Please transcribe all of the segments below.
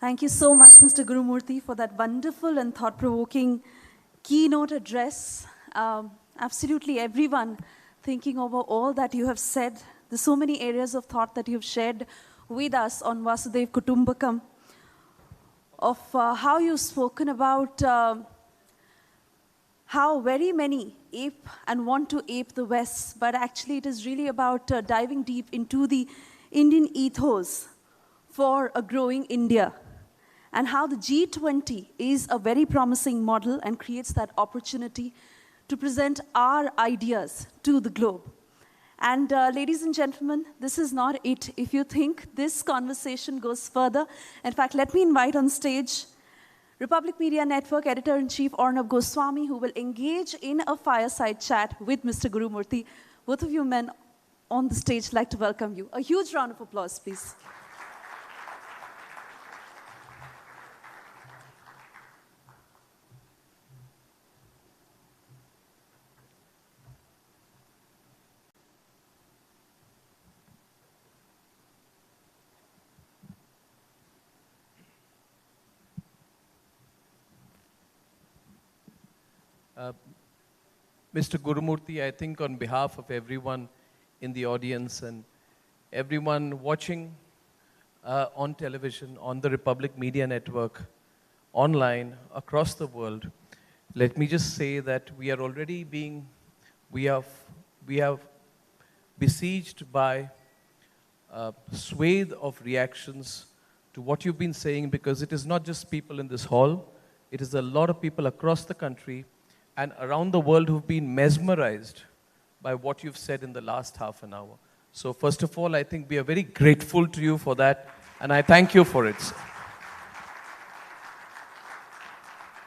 Thank you so much, Mr. Gurumurthy, for that wonderful and thought-provoking keynote address. Absolutely everyone thinking over all that you have said. There's so many areas of thought that you have shared with us on Vasudev Kutumbakam, of how you've spoken about how very many ape and want to ape the West, but actually it is really about diving deep into the Indian ethos for a growing India, and how the G20 is a very promising model and creates that opportunity to present our ideas to the globe. And ladies and gentlemen, this is not it. If you think this conversation goes further, in fact, let me invite on stage Republic Media Network Editor-in-Chief Arnab Goswami, who will engage in a fireside chat with Mr. Gurumurthy. Both of you men on the stage like to welcome you. A huge round of applause, please. Mr. Gurumurthy, I think on behalf of everyone in the audience and everyone watching on television, on the Republic Media Network, online, across the world, let me just say that we are already we have besieged by a swathe of reactions to what you've been saying, because it is not just people in this hall, it is a lot of people across the country and around the world who've been mesmerized by what you've said in the last half an hour. So first of all, I think we are very grateful to you for that, and I thank you for it.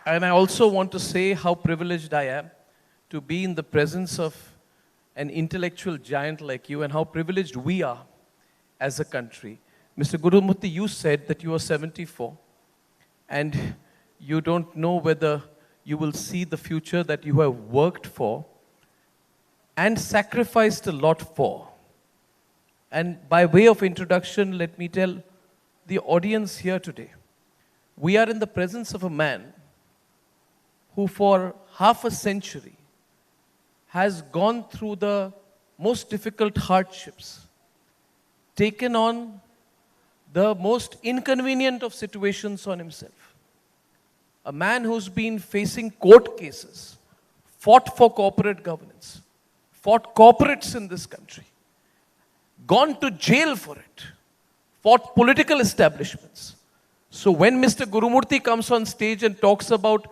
And I also want to say how privileged I am to be in the presence of an intellectual giant like you, and how privileged we are as a country. Mr. Gurumurthy, you said that you are 74, and you don't know whether you will see the future that you have worked for and sacrificed a lot for. And by way of introduction, let me tell the audience here today, we are in the presence of a man who for half a century has gone through the most difficult hardships, taken on the most inconvenient of situations on himself. A man who's been facing court cases, fought for corporate governance, fought corporates in this country, gone to jail for it, fought political establishments. So when Mr. Gurumurthy comes on stage and talks about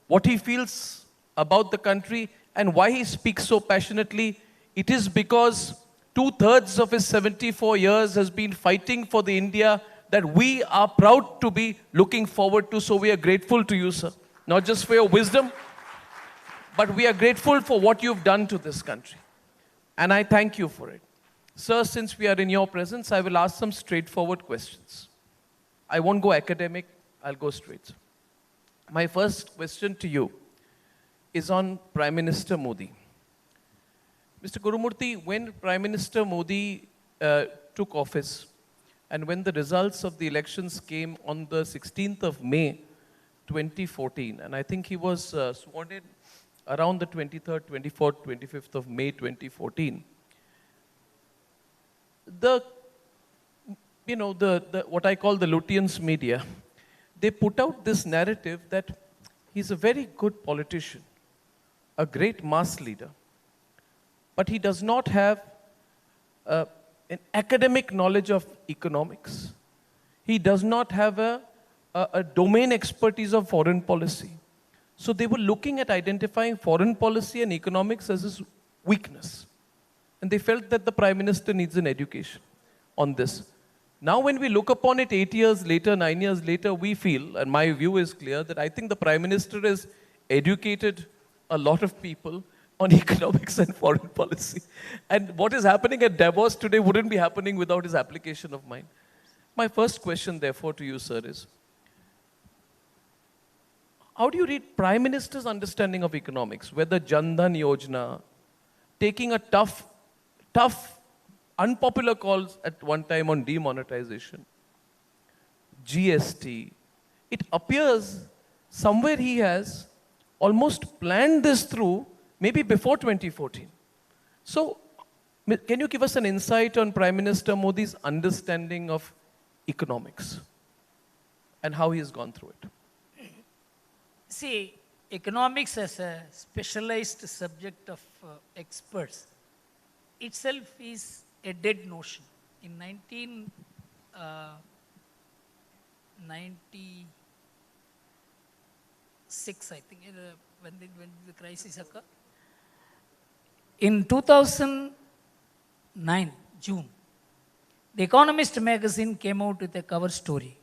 what he feels about the country and why he speaks so passionately, it is because 2/3 of his 74 years has been fighting for the India that we are proud to be looking forward to. So we are grateful to you, sir. Not just for your wisdom, but we are grateful for what you've done to this country. And I thank you for it. Sir, since we are in your presence, I will ask some straightforward questions. I won't go academic, I'll go straight. My first question to you is on Prime Minister Modi. Mr. Gurumurthy, when Prime Minister Modi took office, and when the results of the elections came on the 16th of May, 2014, and I think he was sworn in around the 23rd, 24th, 25th of May, 2014, what I call the Lutyens media, they put out this narrative that he's a very good politician, a great mass leader, but he does not have an academic knowledge of economics. He does not have a domain expertise of foreign policy. So they were looking at identifying foreign policy and economics as his weakness. And they felt that the Prime Minister needs an education on this. Now when we look upon it 8 years later, 9 years later, we feel, and my view is clear, that I think the Prime Minister has educated a lot of people on economics and foreign policy. And what is happening at Davos today wouldn't be happening without his application of mine. My first question, therefore, to you, sir, is, how do you read Prime Minister's understanding of economics, whether Jan Dhan Yojana, taking a tough, unpopular calls at one time on demonetization, GST, it appears somewhere he has almost planned this through maybe before 2014. So, can you give us an insight on Prime Minister Modi's understanding of economics and how he has gone through it? See, economics as a specialized subject of experts itself is a dead notion. In 1996, I think, when the crisis occurred. In 2009, June, The Economist magazine came out with a cover story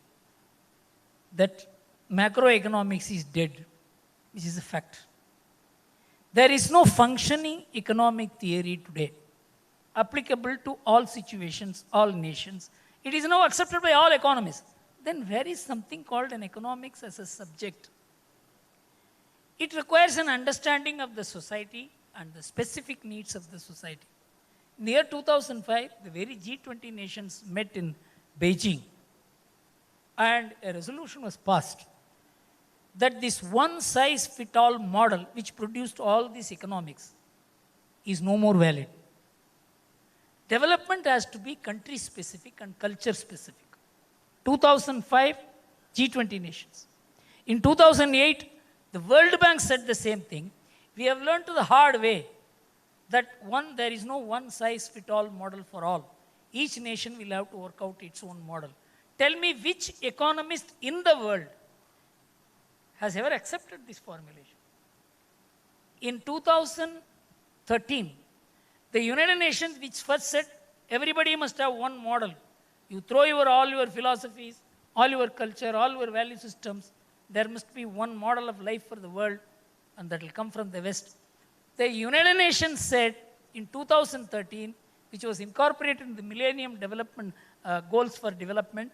that macroeconomics is dead, which is a fact. There is no functioning economic theory today applicable to all situations, all nations. It is now accepted by all economists. Then where is something called an economics as a subject? It requires an understanding of the society and the specific needs of the society. In the year 2005, the very G20 nations met in Beijing, and a resolution was passed that this one-size-fits-all model, which produced all these economics, is no more valid. Development has to be country-specific and culture-specific. 2005, G20 nations. In 2008, the World Bank said the same thing. We have learned to the hard way that there is no one-size-fits-all model for all. Each nation will have to work out its own model. Tell me which economist in the world has ever accepted this formulation. In 2013, the United Nations, which first said everybody must have one model. You throw all your philosophies, all your culture, all your value systems, there must be one model of life for the world, and that will come from the West. The United Nations said in 2013, which was incorporated in the Millennium Development Goals for Development,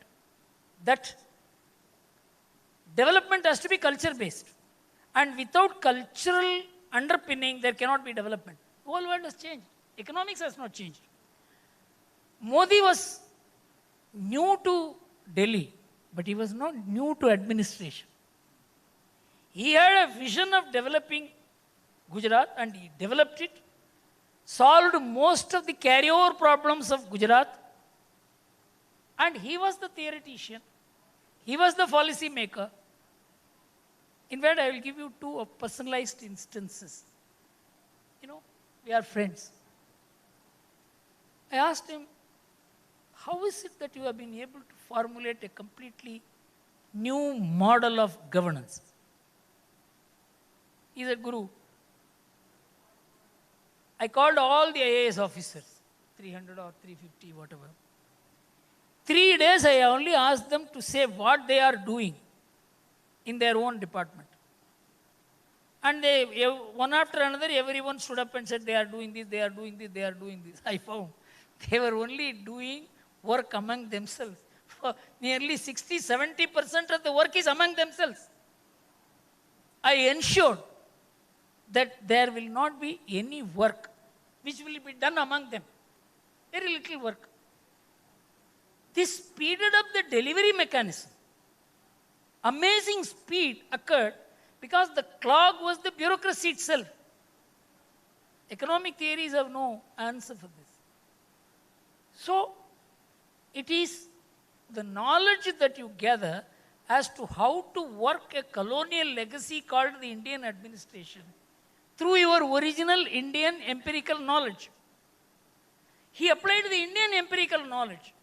that development has to be culture-based. And without cultural underpinning, there cannot be development. The whole world has changed. Economics has not changed. Modi was new to Delhi, but he was not new to administration. He had a vision of developing Gujarat, and he developed it, solved most of the carryover problems of Gujarat, and he was the theoretician. He was the policy maker. In fact, I will give you two personalized instances. We are friends. I asked him, how is it that you have been able to formulate a completely new model of governance? He said, Guru, I called all the IAS officers, 300 or 350, whatever. 3 days I only asked them to say what they are doing in their own department. And one after another, everyone stood up and said, they are doing this, they are doing this, they are doing this. I found they were only doing work among themselves. Nearly 60-70% of the work is among themselves. I ensured that there will not be any work which will be done among them. Very little work. This speeded up the delivery mechanism. Amazing speed occurred because the clog was the bureaucracy itself. Economic theories have no answer for this. So, it is the knowledge that you gather as to how to work a colonial legacy called the Indian administration through your original Indian empirical knowledge. He applied the Indian empirical knowledge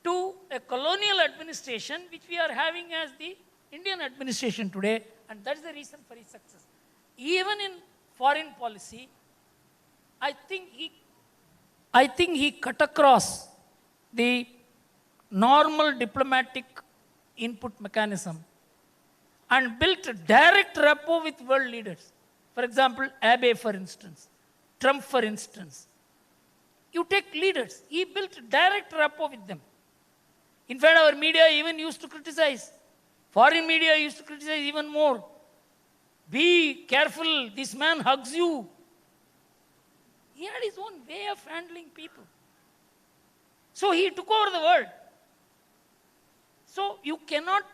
to a colonial administration which we are having as the Indian administration today, and that's the reason for his success. Even in foreign policy, I think he cut across the normal diplomatic input mechanism and built a direct rapport with world leaders. For example, Abe, for instance, Trump, for instance. You take leaders, he built direct rapport with them. In fact, our media even used to criticize. Foreign media used to criticize even more. Be careful, this man hugs you. He had his own way of handling people. So he took over the world. So you cannot,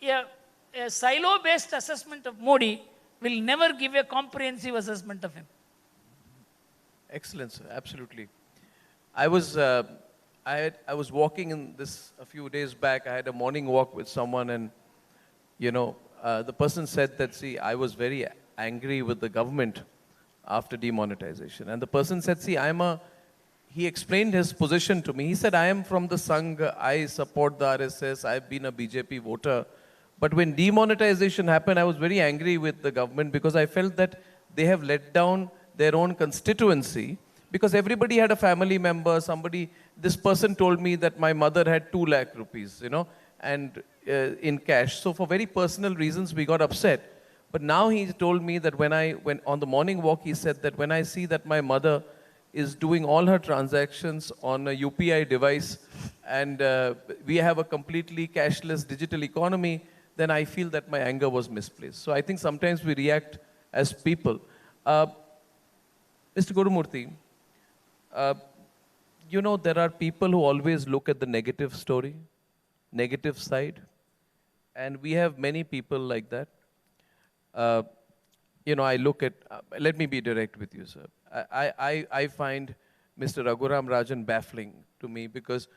a silo-based assessment of Modi will never give a comprehensive assessment of him. Excellent, sir. Absolutely. I was, I was walking in this a few days back. I had a morning walk with someone, and the person said that, see, I was very angry with the government after demonetization, and the person said, see, he explained his position to me. He said, I am from the Sangh. I support the RSS. I've been a BJP voter. But when demonetization happened, I was very angry with the government because I felt that they have let down their own constituency, because everybody had a family member, this person told me that my mother had 2 lakh rupees, and in cash. So for very personal reasons, we got upset. But now he told me that when on the morning walk, he said that when I see that my mother is doing all her transactions on a UPI device, and we have a completely cashless digital economy, then I feel that my anger was misplaced. So I think sometimes we react as people. Mr. Gurumurthy, there are people who always look at the negative story, negative side, and we have many people like that. I look at, let me be direct with you, sir. I find Mr. Raghuram Rajan baffling to me because,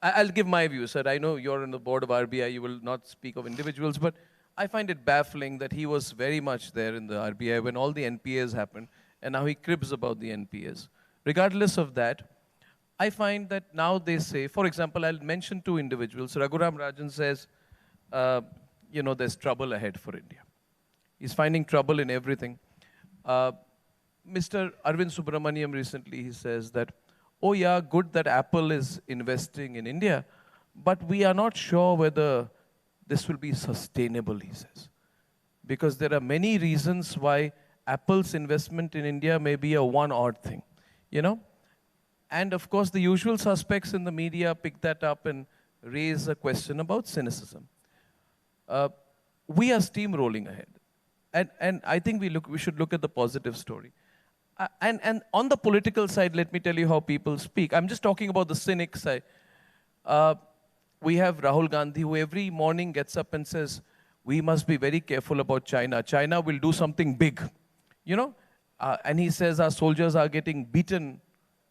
I'll give my view, sir. I know you're on the board of RBI, you will not speak of individuals, but I find it baffling that he was very much there in the RBI when all the NPAs happened, and now he cribs about the NPAs. Regardless of that, I find that now they say, for example, I'll mention 2 individuals. Raghuram Rajan says, there's trouble ahead for India. He's finding trouble in everything. Mr. Arvind Subramaniam recently, he says that, oh yeah, good that Apple is investing in India, but we are not sure whether this will be sustainable, he says. Because there are many reasons why Apple's investment in India may be a one-odd thing, And of course, the usual suspects in the media pick that up and raise a question about cynicism. We are steamrolling ahead. And I think we should look at the positive story. And on the political side, let me tell you how people speak. I'm just talking about the cynic side. We have Rahul Gandhi, who every morning gets up and says, we must be very careful about China. China will do something big, and he says our soldiers are getting beaten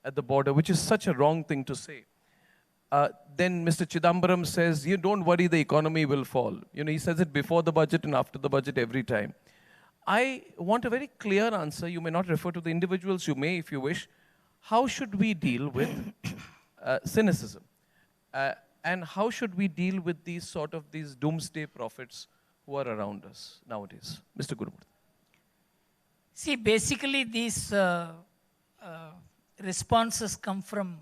at the border, which is such a wrong thing to say. Then Mr. Chidambaram says, you don't worry, the economy will fall. He says it before the budget and after the budget every time. I want a very clear answer. You may not refer to the individuals, you may if you wish. How should we deal with cynicism? And how should we deal with these doomsday prophets who are around us nowadays? Mr. Gurumurthy. See, basically these responses come from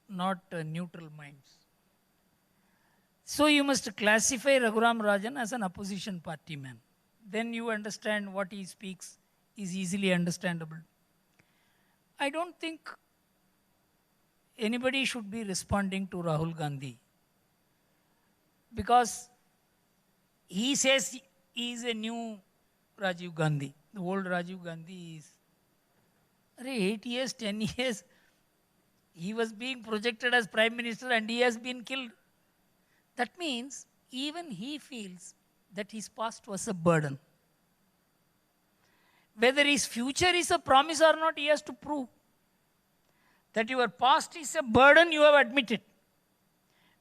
not neutral minds. So you must classify Raghuram Rajan as an opposition party man. Then you understand what he speaks is easily understandable. I don't think anybody should be responding to Rahul Gandhi, because he says he is a new Rajiv Gandhi. The old Rajiv Gandhi is 8 years, 10 years, he was being projected as Prime Minister and he has been killed. That means even he feels that his past was a burden. Whether his future is a promise or not, he has to prove. That your past is a burden, you have admitted.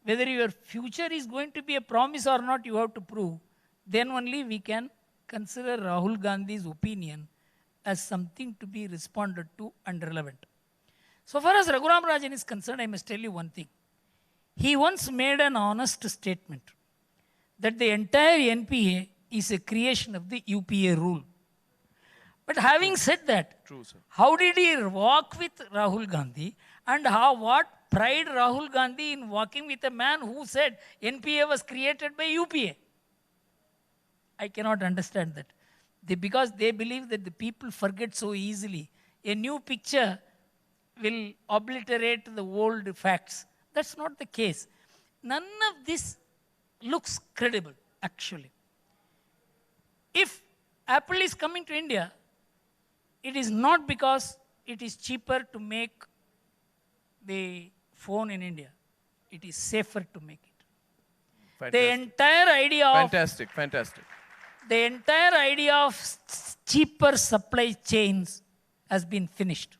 Whether your future is going to be a promise or not, you have to prove. Then only we can consider Rahul Gandhi's opinion as something to be responded to and relevant. So far as Raghuram Rajan is concerned, I must tell you one thing. He once made an honest statement that the entire NPA is a creation of the UPA rule. But having said that, True, sir. How did he walk with Rahul Gandhi, and what pride Rahul Gandhi in walking with a man who said NPA was created by UPA? I cannot understand that. Because they believe that the people forget so easily. A new picture will obliterate the old facts. That's not the case. None of this looks credible, actually. If Apple is coming to India, it is not because it is cheaper to make the phone in India. It is safer to make it. The entire idea of Fantastic, fantastic. the entire idea of cheaper supply chains has been finished.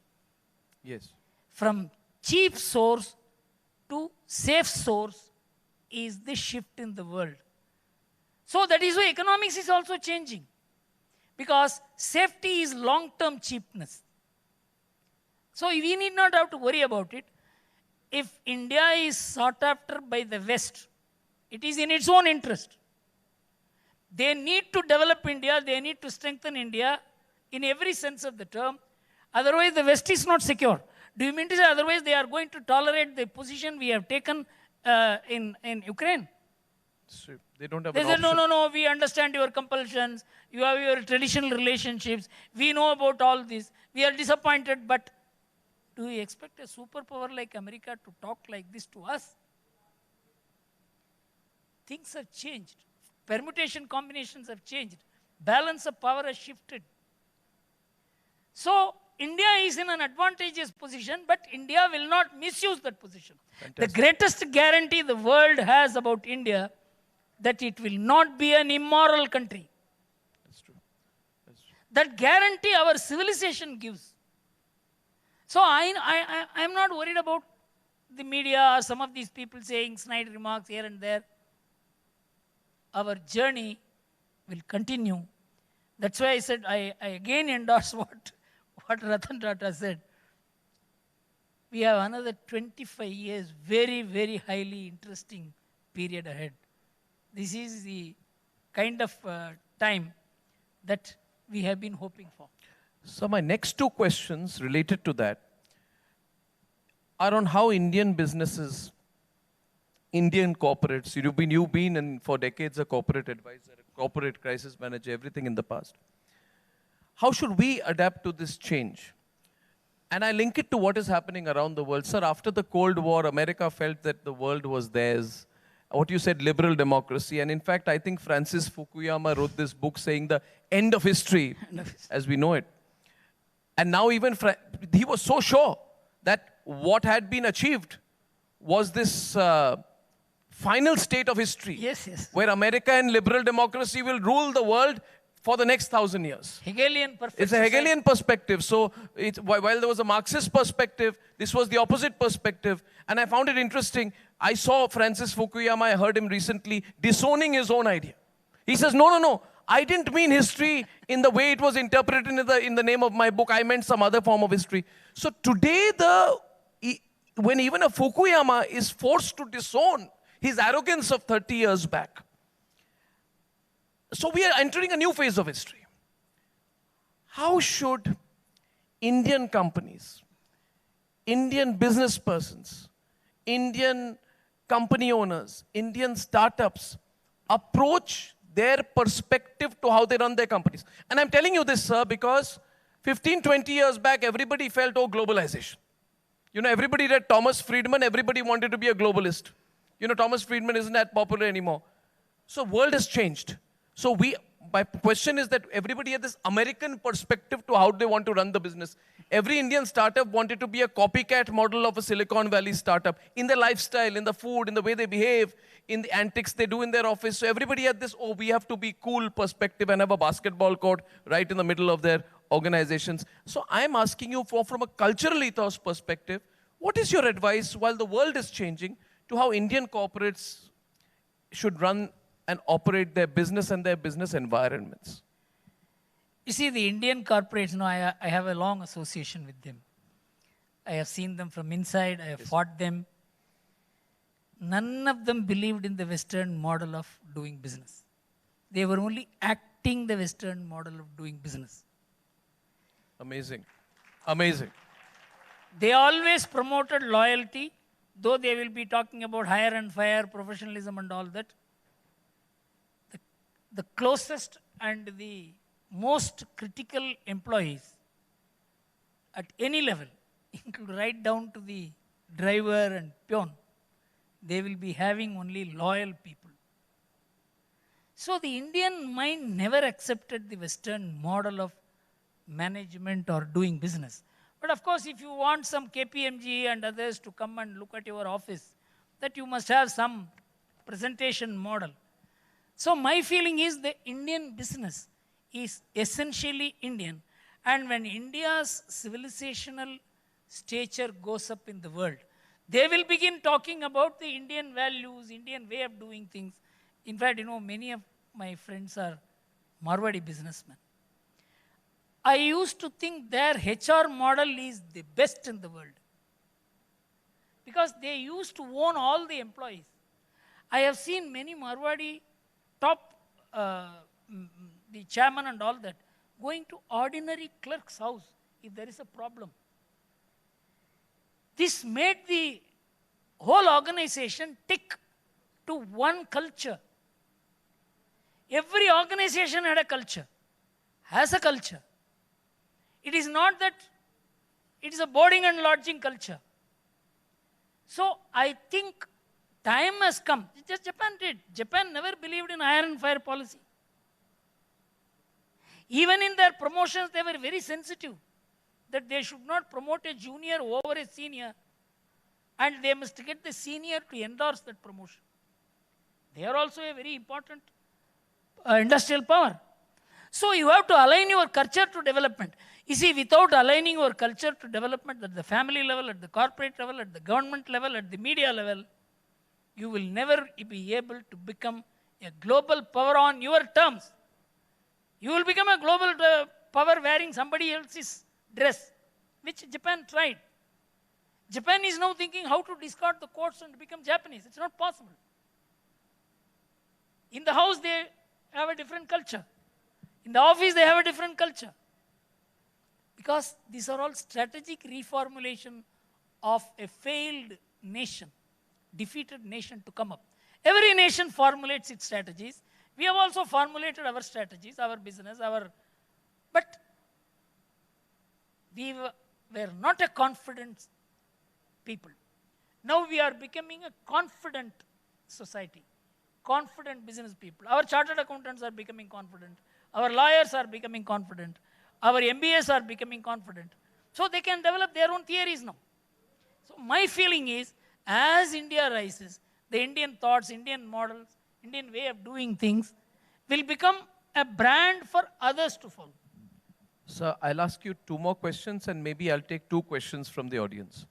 Yes. From cheap source to safe source is the shift in the world. So that is why economics is also changing. Because safety is long-term cheapness. So we need not have to worry about it. If India is sought after by the West, it is in its own interest. They need to develop India, they need to strengthen India in every sense of the term. Otherwise, the West is not secure. Do you mean to say otherwise they are going to tolerate the position we have taken in Ukraine? So they don't have They an said, option. no, we understand your compulsions, you have your traditional relationships, we know about all this, we are disappointed, but do we expect a superpower like America to talk like this to us? Things have changed. Permutation combinations have changed. Balance of power has shifted. So, India is in an advantageous position, but India will not misuse that position. Fantastic. The greatest guarantee the world has about India that it will not be an immoral country. That's true. That's true. That guarantee our civilization gives. So I'm not worried about the media or some of these people saying snide remarks here and there. Our journey will continue. That's why I said, I again endorse what Ratan Tata said. We have another 25 years, very, very highly interesting period ahead. This is the kind of time that we have been hoping for. So my next two questions related to that are on how Indian businesses, Indian corporates, you've been in for decades a corporate advisor, a corporate crisis manager, everything in the past. How should we adapt to this change? And I link it to what is happening around the world. Sir, after the Cold War, America felt that the world was theirs. What you said, liberal democracy. And in fact, I think Francis Fukuyama wrote this book saying the end of history as we know it. And now even he was so sure that what had been achieved was this final state of history. Yes, yes. Where America and liberal democracy will rule the world for the next 1,000 years. Hegelian perfect. It's a Hegelian perspective. So while there was a Marxist perspective, this was the opposite perspective. And I found it interesting. I saw Francis Fukuyama, I heard him recently, disowning his own idea. He says, no. I didn't mean history in the way it was interpreted in the name of my book. I meant some other form of history. So today, when even a Fukuyama is forced to disown his arrogance of 30 years back, so we are entering a new phase of history. How should Indian companies, Indian business persons, Indian company owners, Indian startups approach their perspective to how they run their companies? And I'm telling you this, sir, because 15, 20 years back, everybody felt, globalization. Everybody read Thomas Friedman, everybody wanted to be a globalist. Thomas Friedman isn't that popular anymore. So world has changed. So my question is that everybody had this American perspective to how they want to run the business. Every Indian startup wanted to be a copycat model of a Silicon Valley startup in their lifestyle, in the food, in the way they behave, in the antics they do in their office. So everybody had this, we have to be cool perspective and have a basketball court right in the middle of their organizations. So I'm asking you from a cultural ethos perspective, what is your advice while the world is changing to how Indian corporates should run and operate their business and their business environments? You see, the Indian corporates, I have a long association with them. I have seen them from inside, I have fought them. None of them believed in the Western model of doing business. They were only acting the Western model of doing business. Amazing. Amazing. They always promoted loyalty, though they will be talking about hire and fire, professionalism and all that. The closest and the most critical employees at any level, right down to the driver and peon, they will be having only loyal people. So the Indian mind never accepted the Western model of management or doing business. But of course, if you want some KPMG and others to come and look at your office, that you must have some presentation model. So my feeling is the Indian business is essentially Indian. And when India's civilizational stature goes up in the world, they will begin talking about the Indian values, Indian way of doing things. In fact, many of my friends are Marwadi businessmen. I used to think their HR model is the best in the world because they used to own all the employees. I have seen many Marwadi top, the chairman and all that, going to ordinary clerk's house if there is a problem. This made the whole organization tick to one culture. Every organization had a culture, has a culture. It is not that it is a boarding and lodging culture. So I think time has come. Just Japan did. Japan never believed in iron and fire policy. Even in their promotions, they were very sensitive that they should not promote a junior over a senior, and they must get the senior to endorse that promotion. They are also a very important industrial power. So you have to align your culture to development. You see, without aligning your culture to development at the family level, at the corporate level, at the government level, at the media level, you will never be able to become a global power on your terms. You will become a global power wearing somebody else's dress, which Japan tried. Japan is now thinking how to discard the coats and become Japanese. It's not possible. In the house, they have a different culture. In the office, they have a different culture. Because these are all strategic reformulation of a failed nation, defeated nation to come up. Every nation formulates its strategies. We have also formulated our strategies, our business, but we were not a confident people. Now we are becoming a confident society, confident business people. Our chartered accountants are becoming confident. Our lawyers are becoming confident. Our MBAs are becoming confident. So they can develop their own theories now. So my feeling is, as India rises, the Indian thoughts, Indian models, Indian way of doing things will become a brand for others to follow. Sir, I'll ask you two more questions and maybe I'll take two questions from the audience.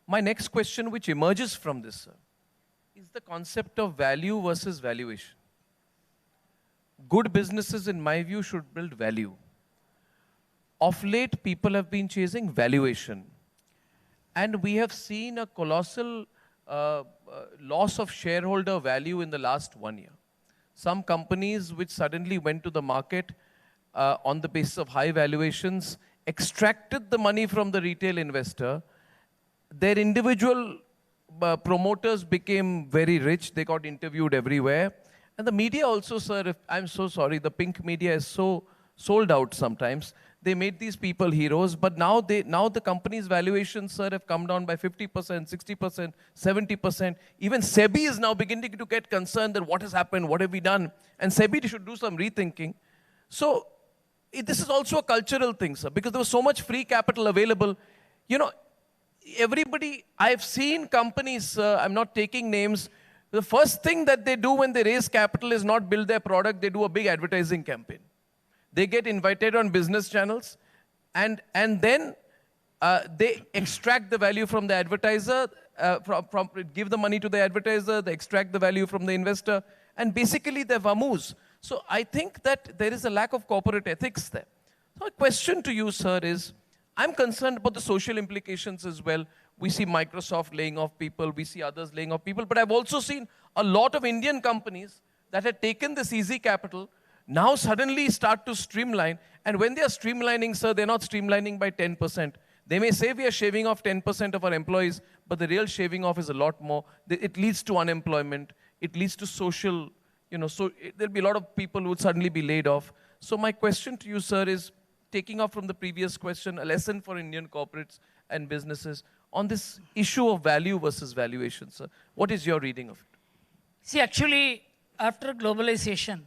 My next question, which emerges from this, sir, is the concept of value versus valuation. Good businesses, in my view, should build value. Of late, people have been chasing valuation. And we have seen a colossal loss of shareholder value in the last 1 year. Some companies which suddenly went to the market on the basis of high valuations, extracted the money from the retail investor. Their individual promoters became very rich. They got interviewed everywhere. And the media also, sir, I'm so sorry, the pink media is so sold out sometimes. They made these people heroes, but now the company's valuations, sir, have come down by 50%, 60%, 70%. Even SEBI is now beginning to get concerned that what has happened, what have we done? And SEBI should do some rethinking. So this is also a cultural thing, sir, because there was so much free capital available. Everybody, I've seen companies, I'm not taking names, the first thing that they do when they raise capital is not build their product, they do a big advertising campaign. They get invited on business channels, and then they extract the value from the advertiser, give the money to the advertiser, they extract the value from the investor, and basically they're vamoose. So I think that there is a lack of corporate ethics there. So a question to you, sir, is, I'm concerned about the social implications as well. We see Microsoft laying off people, we see others laying off people, but I've also seen a lot of Indian companies that had taken this easy capital now suddenly start to streamline. And when they are streamlining, sir, they're not streamlining by 10%. They may say we are shaving off 10% of our employees, but the real shaving off is a lot more. It leads to unemployment. It leads to social, so there'll be a lot of people who would suddenly be laid off. So my question to you, sir, is taking off from the previous question, a lesson for Indian corporates and businesses on this issue of value versus valuation, sir. What is your reading of it? See, actually, after globalization,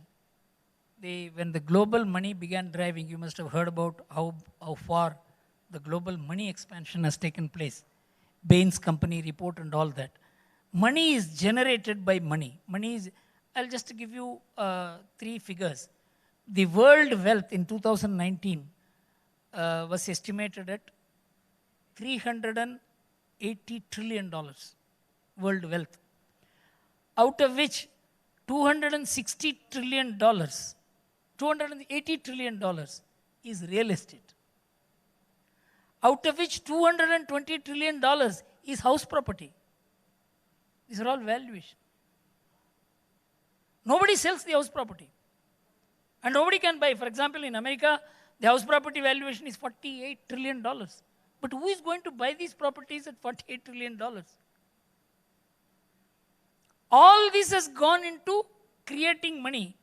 when the global money began driving, you must have heard about how far the global money expansion has taken place. Bain's company report and all that. money is generated by money. Money is, I'll just give you 3 figures. The world wealth in 2019 was estimated at $380 trillion world wealth, out of which $260 trillion, $280 trillion is real estate, out of which $220 trillion is house property. These are all valuation. Nobody sells the house property. And nobody can buy. For example, in America, the house property valuation is $48 trillion. But who is going to buy these properties at $48 trillion? All this has gone into creating money.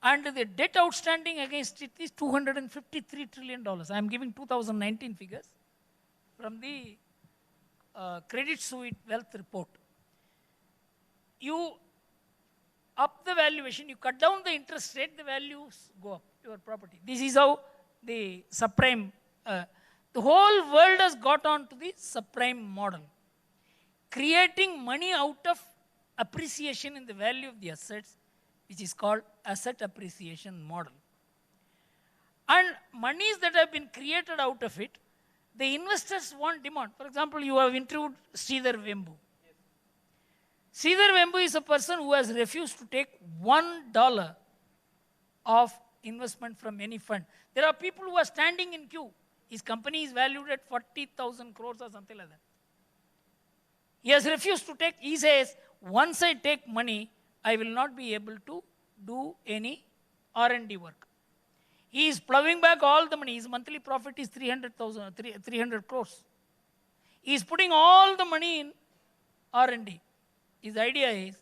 And the debt outstanding against it is $253 trillion. I am giving 2019 figures from the Credit Suisse Wealth Report. You up the valuation, you cut down the interest rate, the values go up, your property. This is how the subprime, the whole world has got on to the subprime model. Creating money out of appreciation in the value of the assets, which is called asset appreciation model. And monies that have been created out of it, the investors want demand. For example, you have interviewed Sridhar Vembu. Sridhar Vembu is a person who has refused to take $1 of investment from any fund. There are people who are standing in queue. His company is valued at 40,000 crores or something like that. He has refused to take. He says, once I take money, I will not be able to do any R&D work. He is plowing back all the money. His monthly profit is 300 crores. He is putting all the money in R&D. His idea is,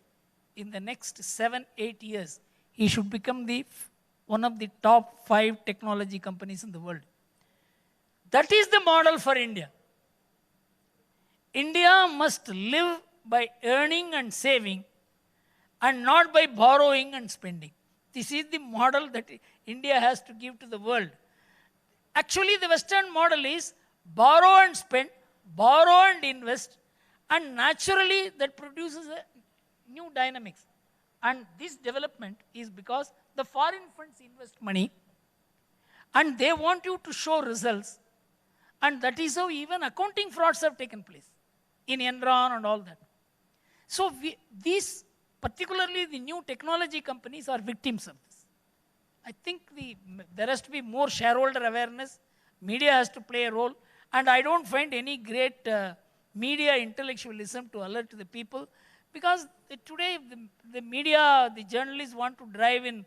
in the next 7-8 years, he should become one of the top 5 technology companies in the world. That is the model for India. India must live by earning and saving and not by borrowing and spending. This is the model that India has to give to the world. Actually, the Western model is borrow and spend, borrow and invest, and naturally that produces a new dynamics. And this development is because the foreign funds invest money and they want you to show results. And that is how even accounting frauds have taken place in Enron and all that. So these, particularly the new technology companies, are victims of this. I think there has to be more shareholder awareness. Media has to play a role. And I don't find any great media intellectualism to alert the people, because today the media, the journalists want to drive in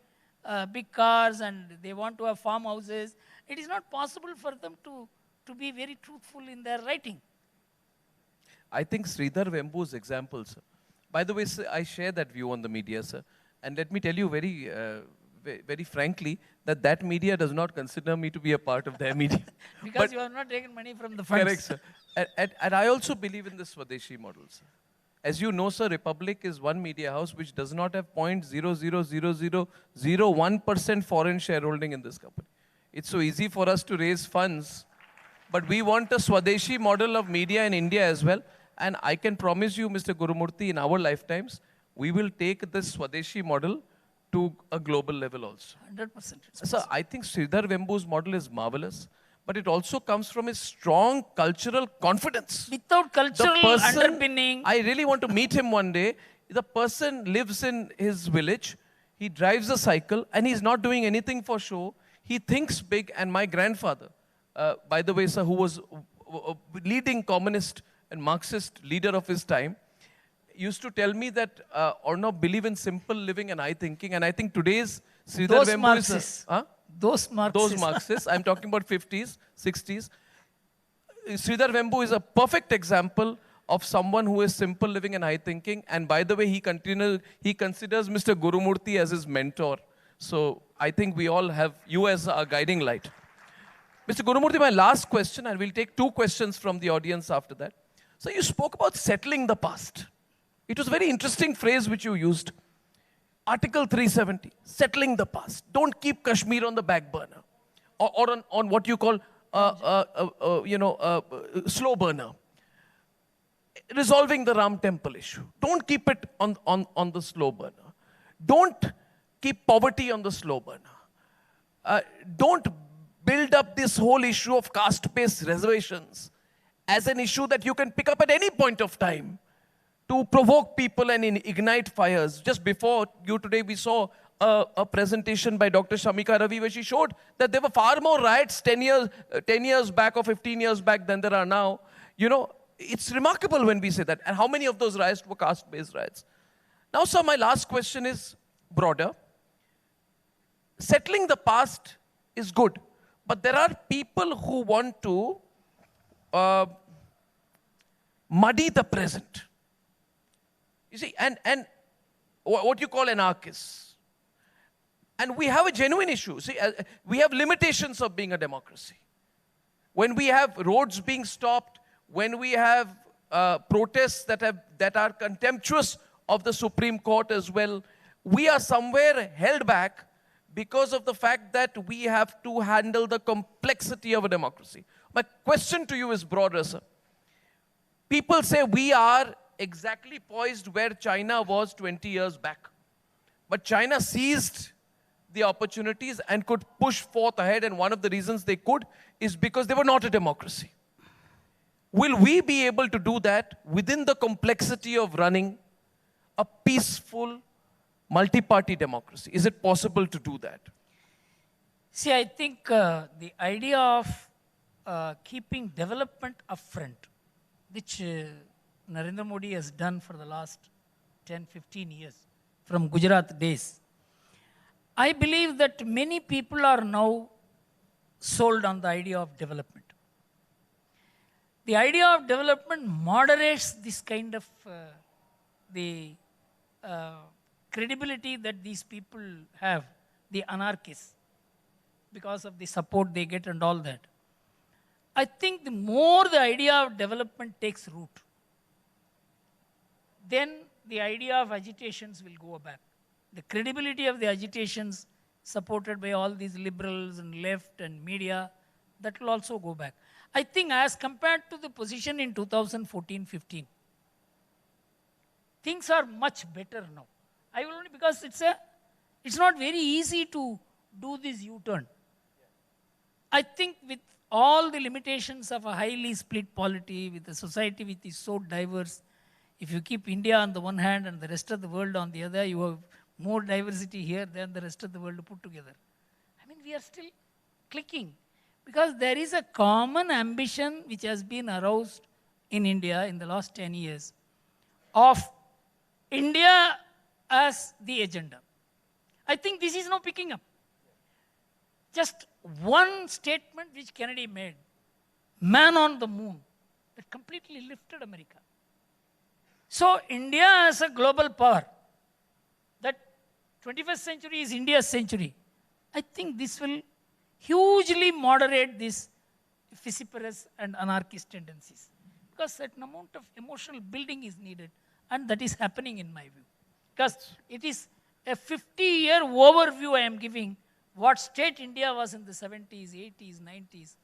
big cars and they want to have farmhouses. It is not possible for them to be very truthful in their writing. I think Sridhar Vembu's example, sir. By the way, sir, I share that view on the media, sir. And let me tell you very frankly that media does not consider me to be a part of their media. Because you have not taken money from the funds. Correct, sir. And I also believe in the Swadeshi model, sir. As you know, sir, Republic is one media house which does not have 0.00001% foreign shareholding in this company. It's so easy for us to raise funds, but we want a Swadeshi model of media in India as well. And I can promise you, Mr. Gurumurthy, in our lifetimes, we will take this Swadeshi model to a global level also. 100%. Sir, I think Sridhar Vembu's model is marvelous, but it also comes from his strong cultural confidence. Without cultural underpinning. I really want to meet him one day. The person lives in his village, he drives a cycle, and he's not doing anything for show. He thinks big, and my grandfather, by the way, sir, who was a leading communist and Marxist leader of his time, used to tell me that Arnab believe in simple living and high thinking, and I think today's Sridhar Vembu is those Marxists. I'm talking about 50s, 60s. Sridhar Vembu is a perfect example of someone who is simple living and high thinking. And by the way, he considers Mr. Gurumurthy as his mentor. So I think we all have you as a guiding light. Mr. Gurumurthy, my last question, and we'll take 2 questions from the audience after that. So you spoke about settling the past. It was a very interesting phrase which you used. Article 370, settling the past. Don't keep Kashmir on the back burner. Or on what you call, slow burner. resolving the Ram temple issue. Don't keep it on the slow burner. Don't keep poverty on the slow burner. Don't build up this whole issue of caste-based reservations as an issue that you can pick up at any point of time to provoke people and ignite fires. Just before you today, we saw a presentation by Dr. Shamika Ravi where she showed that there were far more riots 10 years back or 15 years back than there are now. You know, it's remarkable when we say that. And how many of those riots were caste-based riots? Now, sir, my last question is broader. Settling the past is good, but there are people who want to muddy the present. You see, and what you call anarchists. And we have a genuine issue. See, we have limitations of being a democracy. When we have roads being stopped, when we have protests that are contemptuous of the Supreme Court as well, we are somewhere held back because of the fact that we have to handle the complexity of a democracy. My question to you is broader, sir. People say we are exactly poised where China was 20 years back. But China seized the opportunities and could push forth ahead, and one of the reasons they could is because they were not a democracy. Will we be able to do that within the complexity of running a peaceful, multi-party democracy? Is it possible to do that? See, I think the idea of keeping development upfront, which Narendra Modi has done for the last 10, 15 years, from Gujarat days, I believe that many people are now sold on the idea of development. The idea of development moderates this kind of the credibility that these people have, the anarchists, because of the support they get and all that. I think the more the idea of development takes root, then the idea of agitations will go back. The credibility of the agitations supported by all these liberals and left and media, that will also go back. I think as compared to the position in 2014-15, things are much better now. I will only because it's not very easy to do this U-turn. I think with all the limitations of a highly split polity, with a society which is so diverse, if you keep India on the one hand and the rest of the world on the other, you have more diversity here than the rest of the world put together. I mean, we are still clicking because there is a common ambition which has been aroused in India in the last 10 years of India as the agenda. I think this is now picking up. Just one statement which Kennedy made, man on the moon, that completely lifted America. So India as a global power, that 21st century is India's century. I think this will hugely moderate these vociferous and anarchist tendencies. Because certain amount of emotional building is needed, and that is happening in my view. Because it is a 50-year overview I am giving what state India was in the 70s, 80s, 90s,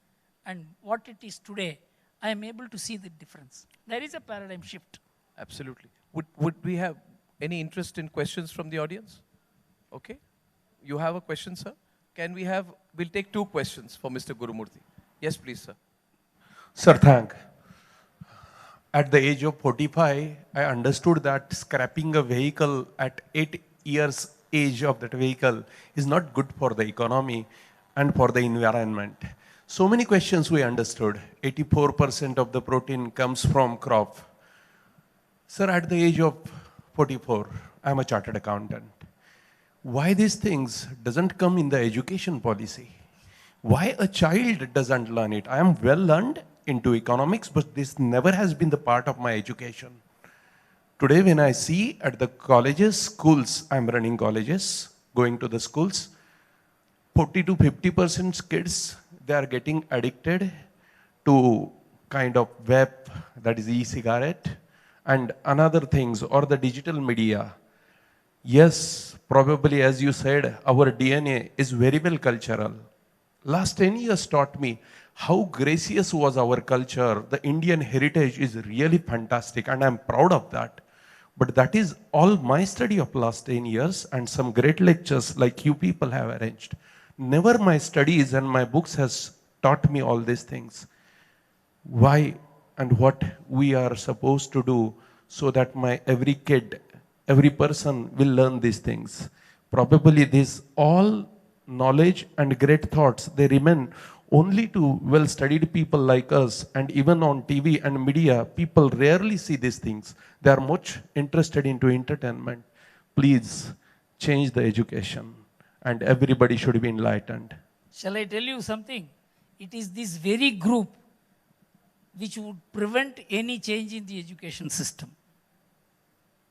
and what it is today. I am able to see the difference. There is a paradigm shift. Absolutely. Would we have any interest in questions from the audience? Okay. You have a question, sir? We'll take 2 questions for Mr. Gurumurthy. Yes, please, sir. Sir, thank. At the age of 45, I understood that scrapping a vehicle at 8 years age of that vehicle is not good for the economy and for the environment. So many questions we understood. 84% of the protein comes from crop. Sir, at the age of 44, I'm a chartered accountant. Why these things doesn't come in the education policy? Why a child doesn't learn it? I am well learned into economics, but this never has been the part of my education. Today, when I see at the colleges, schools, I'm running colleges, going to the schools, 40 to 50% kids, they are getting addicted to kind of vape, that is e-cigarette, and another things, or the digital media. Yes, probably as you said, our DNA is very well cultural. Last 10 years taught me how gracious was our culture. The Indian heritage is really fantastic, and I'm proud of that. But that is all my study of last 10 years and some great lectures like you people have arranged. Never my studies and my books has taught me all these things. Why and what we are supposed to do so that my every kid, every person will learn these things. Probably this all knowledge and great thoughts, they remain only to well-studied people like us, and even on TV and media, people rarely see these things. They are much interested into entertainment. Please change the education and everybody should be enlightened. Shall I tell you something? It is this very group which would prevent any change in the education system.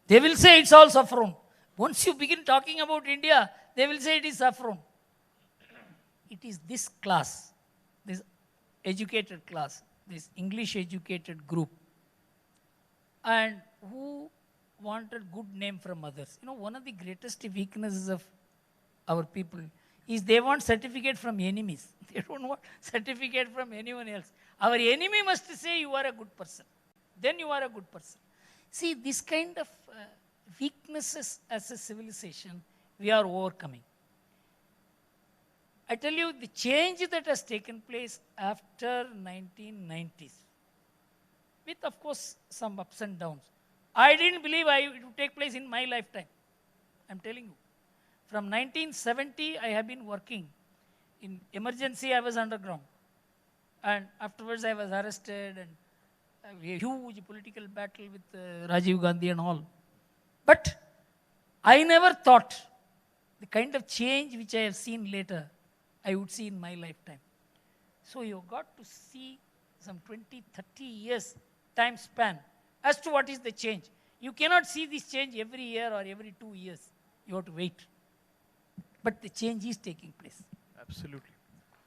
They will say it's all saffron. Once you begin talking about India, they will say it is saffron. It is this class, this educated class, this English educated group, and who wanted good name from others. You know, one of the greatest weaknesses of our people is they want certificate from enemies. They don't want certificate from anyone else. Our enemy must say you are a good person. Then you are a good person. See, this kind of weaknesses as a civilization, we are overcoming. I tell you, the change that has taken place after 1990s, with of course some ups and downs. I didn't believe it would take place in my lifetime. I'm telling you. From 1970, I have been working. In emergency, I was underground. And afterwards, I was arrested and a huge political battle with Rajiv Gandhi and all. But I never thought the kind of change which I have seen later, I would see in my lifetime. So you got to see some 20, 30 years time span as to what is the change. You cannot see this change every year or every 2 years. You have to wait. But the change is taking place. Absolutely.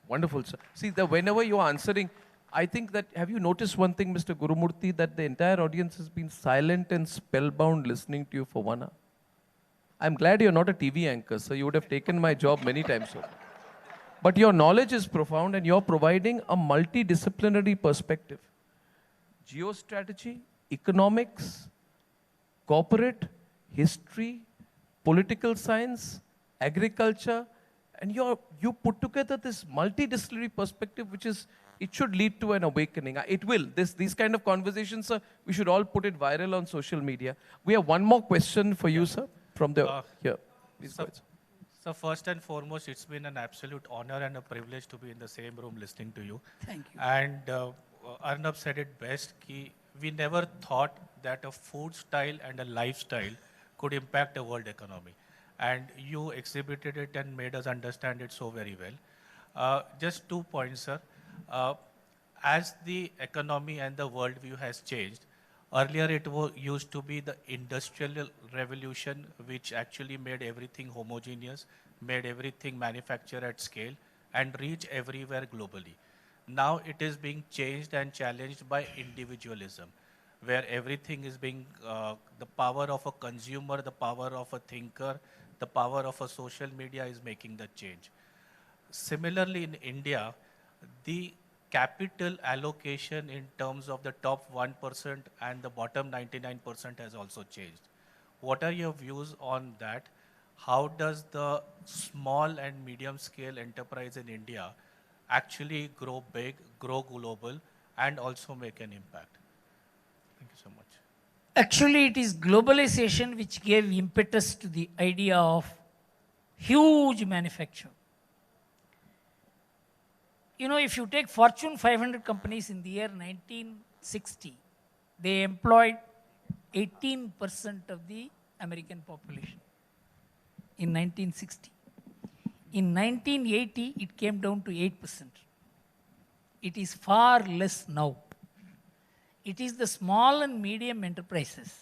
Wonderful, sir. See, whenever you are answering, I think that, have you noticed one thing, Mr. Gurumurthy, that the entire audience has been silent and spellbound listening to you for 1 hour? I'm glad you're not a TV anchor, so you would have taken my job many times over. But your knowledge is profound and you're providing a multidisciplinary perspective. Geostrategy, economics, corporate, history, political science, agriculture, and you put together this multidisciplinary perspective, which is, it should lead to an awakening. It will. These kind of conversations, sir, we should all put it viral on social media. We have one more question for you, sir, from the, here. Please go ahead, sir. So first and foremost, it's been an absolute honor and a privilege to be in the same room listening to you. Thank you. And Arnab said it best, we never thought that a food style and a lifestyle could impact a world economy. And you exhibited it and made us understand it so very well. Just 2 points, sir. As the economy and the worldview has changed, earlier it used to be the industrial revolution, which actually made everything homogeneous, made everything manufactured at scale, and reach everywhere globally. Now it is being changed and challenged by individualism, where everything is being, the power of a consumer, the power of a thinker, the power of a social media is making the change. Similarly, in India, the capital allocation in terms of the top 1% and the bottom 99% has also changed. What are your views on that? How does the small and medium scale enterprise in India actually grow big, grow global, and also make an impact? Thank you so much. Actually, it is globalization which gave impetus to the idea of huge manufacture. You know, if you take Fortune 500 companies in the year 1960, they employed 18% of the American population in 1960. In 1980, it came down to 8%. It is far less now. It is the small and medium enterprises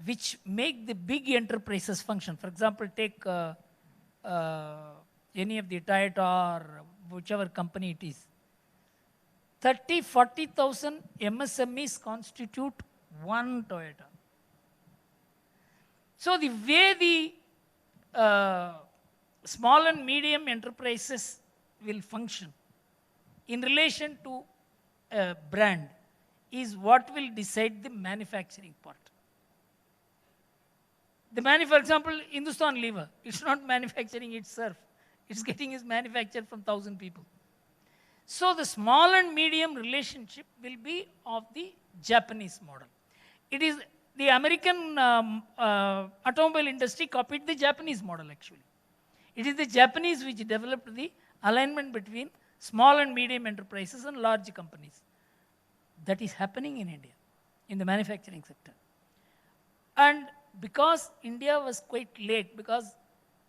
which make the big enterprises function. For example, take any of the Toyota or whichever company it is. 30, 40,000 MSMEs constitute one Toyota. So the way the small and medium enterprises will function in relation to a brand is what will decide the manufacturing part. For example, Hindustan Lever, it's not manufacturing itself. It's getting its manufactured from 1,000 people. So the small and medium relationship will be of the Japanese model. It is the American automobile industry copied the Japanese model actually. It is the Japanese which developed the alignment between small and medium enterprises and large companies. That is happening in India, in the manufacturing sector. And because India was quite late because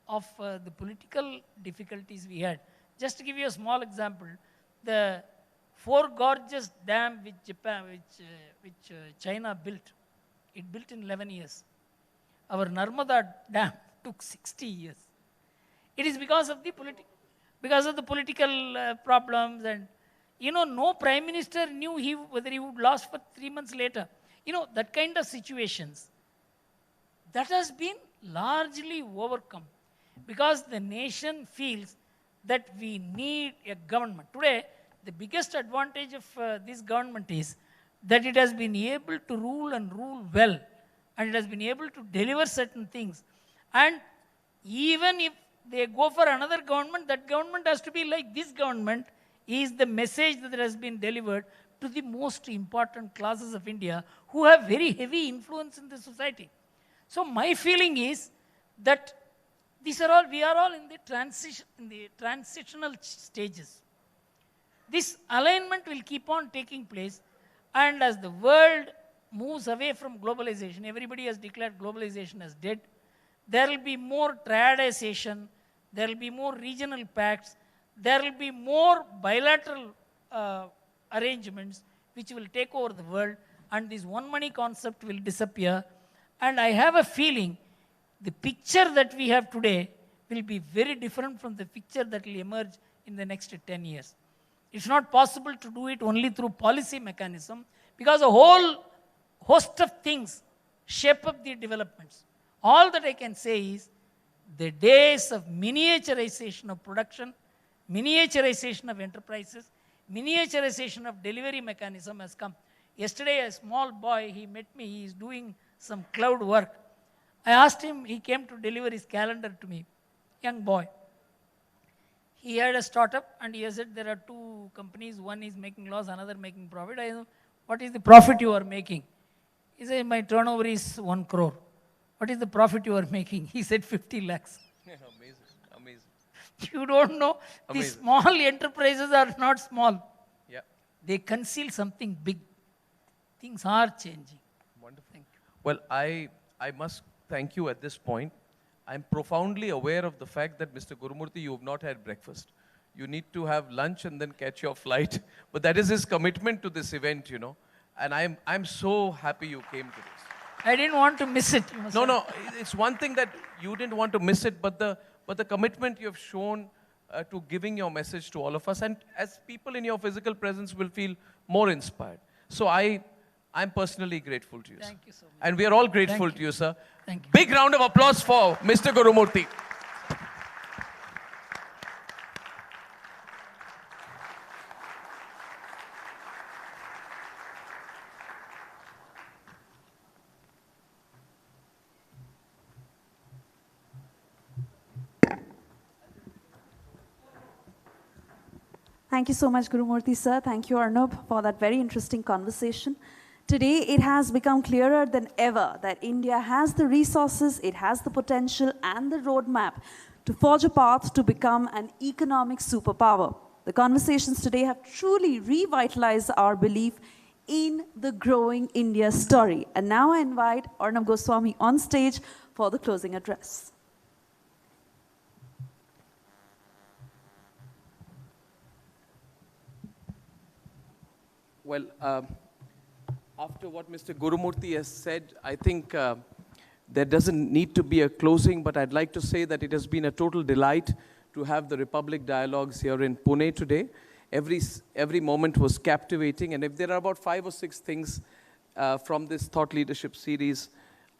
of the political difficulties we had. Just to give you a small example, the 4 gorgeous dam which China built, it built in 11 years. Our Narmada dam took 60 years. It is because of the political problems, and no prime minister knew whether he would last for 3 months later. That kind of situations. That has been largely overcome because the nation feels that we need a government. Today, the biggest advantage of this government is that it has been able to rule and rule well, and it has been able to deliver certain things. And even if they go for another government, that government has to be like this government is the message that has been delivered to the most important classes of India who have very heavy influence in the society. So my feeling is that we are all in the transitional stages. This alignment will keep on taking place, and as the world moves away from globalization, everybody has declared globalization as dead. There will be more triadization, there will be more regional pacts, there will be more bilateral arrangements which will take over the world, and this one money concept will disappear. And I have a feeling the picture that we have today will be very different from the picture that will emerge in the next 10 years. It's not possible to do it only through policy mechanism because a whole host of things shape up the developments. All that I can say is the days of miniaturization of production, miniaturization of enterprises, miniaturization of delivery mechanism has come. Yesterday, a small boy, he met me, he is doing some cloud work. I asked him, he came to deliver his calendar to me, young boy. He had a startup and he said there are 2 companies, one is making loss, another making profit. I said, what is the profit you are making? He said, my turnover is 1 crore. What is the profit you are making? He said 50 lakhs. Yeah, amazing. You don't know, Amazing. the small enterprises are not small. Yeah. They conceal something big. Things are changing. Wonderful. Thank you. Well, I must thank you at this point. I'm profoundly aware of the fact that, Mr. Gurumurthy, you have not had breakfast. You need to have lunch and then catch your flight. But that is his commitment to this event, And I'm so happy you came to this. I didn't want to miss it. No, it's one thing that you didn't want to miss it, but the commitment you have shown to giving your message to all of us, and as people in your physical presence will feel more inspired. So I'm personally grateful to you, Thank sir. you so much. And we are all grateful to you, sir. Thank you. Big round of applause for Mr. Gurumurthy. Thank you so much, Gurumurthy sir. Thank you, Arnab, for that very interesting conversation. Today, it has become clearer than ever that India has the resources, it has the potential and the roadmap to forge a path to become an economic superpower. The conversations today have truly revitalized our belief in the growing India story. And now I invite Arnab Goswami on stage for the closing address. Well, after what Mr. Gurumurthy has said, I think there doesn't need to be a closing, but I'd like to say that it has been a total delight to have the Republic Dialogues here in Pune today. Every moment was captivating, and if there are about 5 or 6 things from this thought leadership series,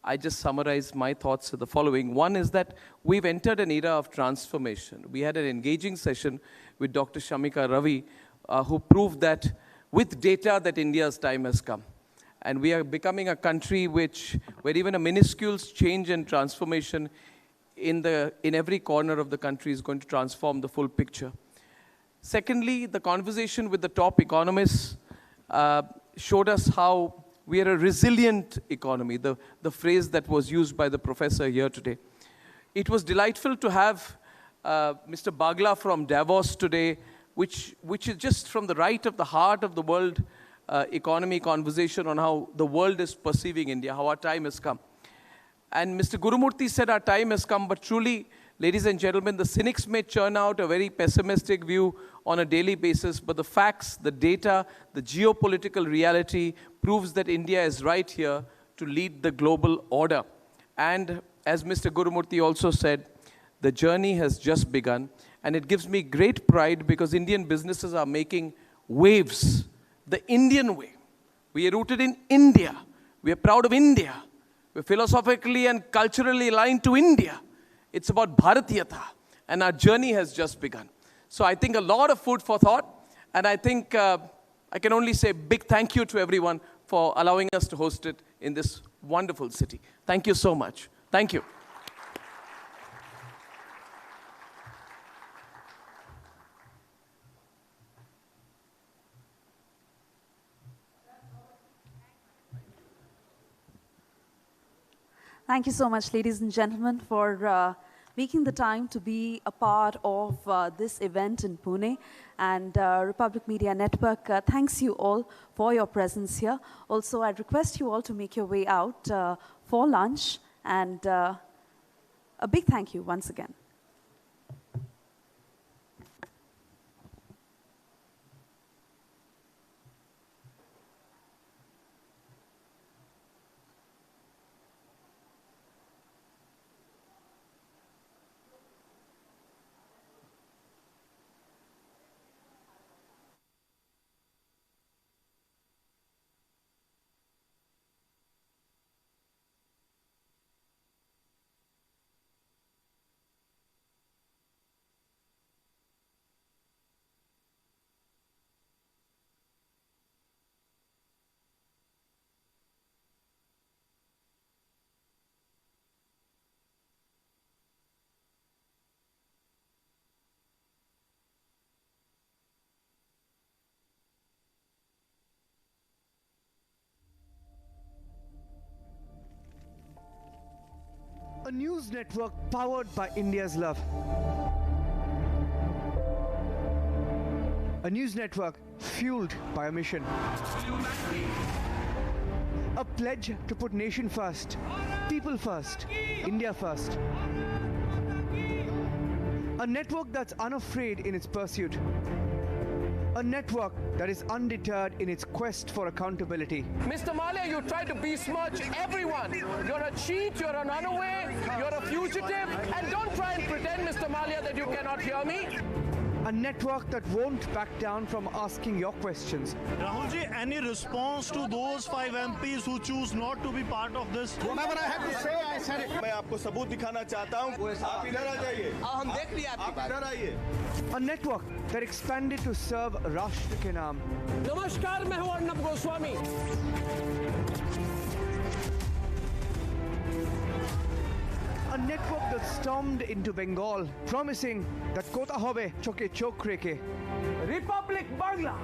I just summarize my thoughts to the following. One is that we've entered an era of transformation. We had an engaging session with Dr. Shamika Ravi, who proved that with data that India's time has come. And we are becoming a country where even a minuscule change and transformation in every corner of the country is going to transform the full picture. Secondly, the conversation with the top economists showed us how we are a resilient economy, the phrase that was used by the professor here today. It was delightful to have Mr. Bagla from Davos today, which is just from the right of the heart of the world economy conversation on how the world is perceiving India, how our time has come. And Mr. Gurumurthy said our time has come, but truly, ladies and gentlemen, the cynics may churn out a very pessimistic view on a daily basis, but the facts, the data, the geopolitical reality proves that India is right here to lead the global order. And as Mr. Gurumurthy also said, the journey has just begun, and it gives me great pride because Indian businesses are making waves, the Indian way. We are rooted in India. We are proud of India. We're philosophically and culturally aligned to India. It's about Bharatiyata, and our journey has just begun. So I think a lot of food for thought, and I think I can only say big thank you to everyone for allowing us to host it in this wonderful city. Thank you so much. Thank you. Thank you so much, ladies and gentlemen, for making the time to be a part of this event in Pune. And Republic Media Network thanks you all for your presence here. Also, I'd request you all to make your way out for lunch. And a big thank you once again. A news network powered by India's love. A news network fueled by a mission. A pledge to put nation first, people first, India first. A network that's unafraid in its pursuit. A network that is undeterred in its quest for accountability. Mr. Malia, you try to besmirch everyone. You're a cheat, you're an unaware, you're a fugitive, and don't try and pretend, Mr. Malia, that you cannot hear me. A network that won't back down from asking your questions. Rahul ji, any response to those 5 MPs who choose not to be part of this? Whatever I have to say, I said it. मैं आपको सबूत दिखाना चाहता हूँ. आप इधर आ जाइए. हम देख लिया आपकी बात. आप इधर आइए. A network that expanded to serve Rashtra ke naam. Namaskar, मैं हूँ Arnab Goswami. A network that stormed into Bengal, promising that kota hobe choke chok reke. Republic Bangla.